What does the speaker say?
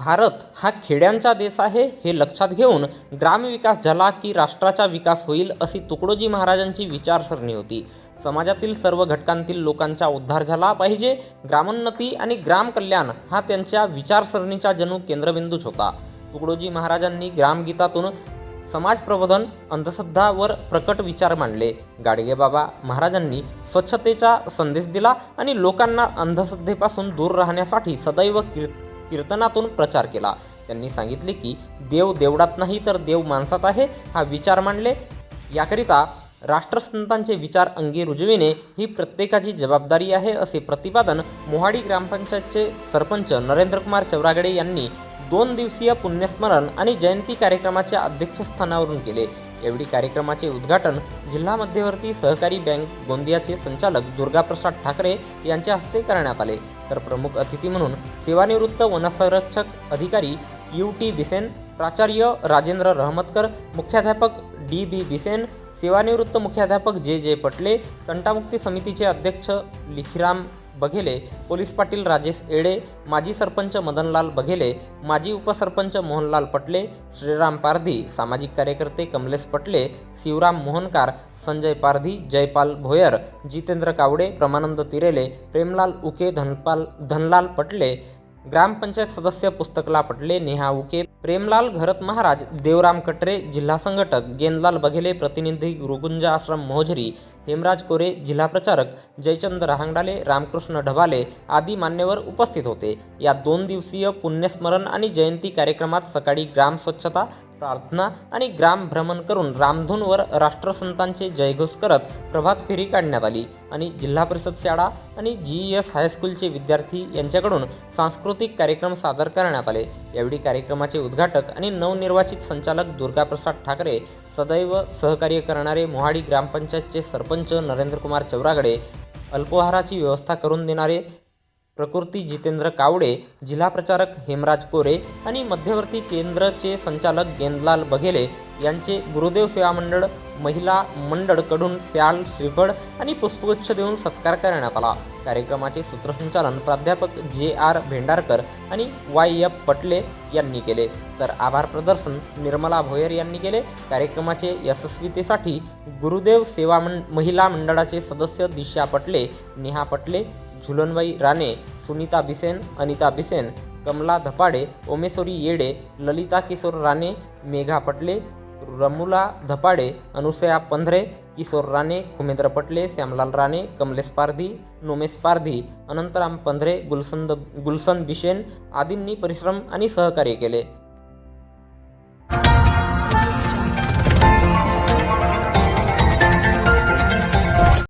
भारत हा खेड्यांचा देश आहे हे लक्षात घेऊन ग्रामविकास झाला की राष्ट्राचा विकास होईल अशी तुकडोजी महाराजांची विचारसरणी होती। समाजातील सर्व घटकांतील लोकांचा उद्धार झाला पाहिजे, ग्रामोन्नती आणि ग्रामकल्याण हा त्यांच्या विचारसरणीचा जणू केंद्रबिंदूच होता। तुकडोजी महाराजांनी ग्रामगीतातून समाज प्रबोधन, अंधश्रद्धावर प्रकट विचार मांडले। गाडगेबाबा महाराजांनी स्वच्छतेचा संदेश दिला आणि लोकांना अंधश्रद्धेपासून दूर राहण्यासाठी सदैव कीर्तनातून प्रचार केला। त्यांनी सांगितले की देव देवळात नाही तर देव माणसात आहे हा विचार मांडले। याकरिता राष्ट्रसंतांचे विचार अंगी रुजविणे ही प्रत्येकाची जबाबदारी आहे असे प्रतिपादन मोहाडी ग्रामपंचायतचे सरपंच नरेंद्रकुमार चौरागडे यांनी 2 दिवसीय पुण्यस्मरण आणि जयंती कार्यक्रमाच्या अध्यक्षस्थानावरून केले। यावेळी कार्यक्रमाचे उद्घाटन जिल्हा मध्यवर्ती सहकारी बँक गोंदियाचे संचालक दुर्गाप्रसाद ठाकरे यांच्या हस्ते करण्यात आले। तर प्रमुख अतिथी म्हणून सेवानिवृत्त वनसंरक्षक अधिकारी UT बिसेन, प्राचार्य राजेंद्र रहमतकर, मुख्याध्यापक DB बिसेन, सेवानिवृत्त मुख्याध्यापक JJ पटले, तंटामुक्ती समितीचे अध्यक्ष लिखीराम बघेले, पोलीस पाटील राजेश एडे, माजी सरपंच मदनलाल बघेले, माजी उपसरपंच मोहनलाल पटले, श्रीराम पारधी, सामाजिक कार्यकर्ते कमलेश पटले, शिवराम मोहनकार, संजय पारधी, जयपाल भोयर, जितेंद्र कावडे, प्रमानंद तिरेले, प्रेमलाल उके, धनलाल पटले, ग्रामपंचायत सदस्य पुस्तकला पटले, नेहा उके, प्रेमलाल घरत महाराज, देवराम कटरे, जिल्हा संघटक गेंदलाल बघेले, प्रतिनिधी गुरुकुंज आश्रम मोहझरी, हेमराज कोरे, जिल्हा प्रचारक जयचंद रहांगडाले, रामकृष्ण ढबाले आदी मान्यवर उपस्थित होते। या 2 दिवसीय पुण्यस्मरण आणि जयंती कार्यक्रमात सकाळी ग्राम स्वच्छता, प्रार्थना आणि ग्राम भ्रमण करून रामधूनवर राष्ट्रसंतांचे जयघोष करत प्रभात फेरी काढण्यात आली आणि जिल्हा परिषद शाळा आणि GES हायस्कूलचे विद्यार्थी यांच्याकडून सांस्कृतिक कार्यक्रम सादर करण्यात आले। यावेळी कार्यक्रमाचे उद्घाटक आणि नवनिर्वाचित संचालक दुर्गाप्रसाद ठाकरे, सदैव सहकार्य करणारे मोहाडी ग्रामपंचायतचे सरपंच नरेंद्रकुमार चौरागडे, अल्पोहाराची व्यवस्था करून देणारे प्रकृती जितेंद्र कावडे, जिल्हा प्रचारक हेमराज कोरे आणि मध्यवर्ती केंद्रचे संचालक गेंदलाल बघेले यांचे गुरुदेव सेवा मंडळ महिला मंडळकडून शाल, श्रीफळ आणि पुष्पगुच्छ देऊन सत्कार करण्यात आला। कार्यक्रमाचे सूत्रसंचालन प्राध्यापक JR भेंडारकर आणि YF पटले यांनी केले, तर आभार प्रदर्शन निर्मला भोयर यांनी केले। कार्यक्रमाचे यशस्वीतेसाठी गुरुदेव सेवा महिला मंडळाचे सदस्य दिशा पटले, नेहा पटले, झुलनबाई राणे, सुनीता बिसेन, अनिता बिसेन, कमला धपाडे, ओमेश्वरी येडे, ललिता किशोर राणे, मेघा पटले, रमुला धपाडे, अनुसया पंधरे, किशोर राणे, खुमेंद्र पटले, श्यामलाल राणे, कमलेश पारधी, नोमेश पारधी, अनंतराम पंधरे, गुलशन बिशेन आदींनी परिश्रम आणि सहकार्य केले।